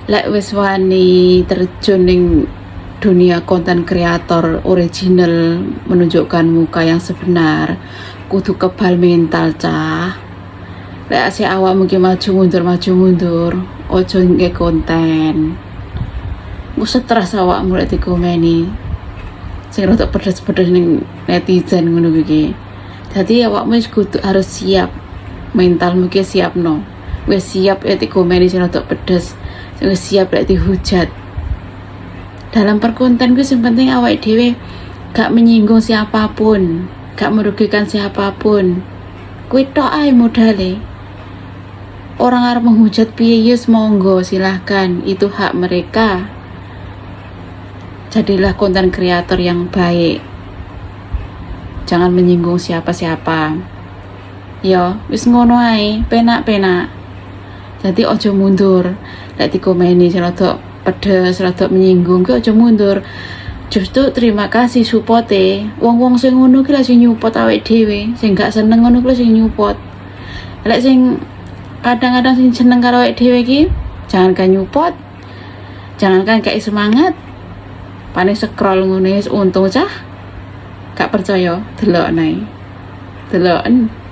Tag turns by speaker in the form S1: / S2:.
S1: lek wis wani terjun ning dunia konten kreator original, menunjukkan muka yang sebenar, kudu kebal mental cah. Lek asih awak mungkin maju mundur, ojo nge konten. Gue stres awak mulai dikomeni. Sing rada pedes-pedes ning netizen ngono iki. Dadi awakmu kudu harus siap. Mentalmu ki siapno. Wis siap ya dikomeni sing rada pedes. Wis siap lek dihujat. Dalam perkonten gue yang penting awak dewe gak menyinggung siapapun, gak merugikan siapapun. Kuwi tok ae modale. Orang arep menghujat piye yes monggo silahkan, itu hak mereka. Jadilah konten kreator yang baik. Jangan menyinggung siapa-siapa. Yo, wis ngono ae, penak-penak. Jadi ojo mundur. Lek dikomeni sing rada pedes, rada menyinggung, ki aja mundur. Justru terima kasih supporte. Wong-wong sing ngono ki lha sing nyupport awake dhewe, sing gak seneng ngono ki sing nyupport. Lek sing kadang-kadang sing seneng karo awake dhewe ki, jangan kan nyupport. Jangan kan kayak semangat. Pane scroll ngono wis untung cah. Gak percaya, delok nae. Deloken.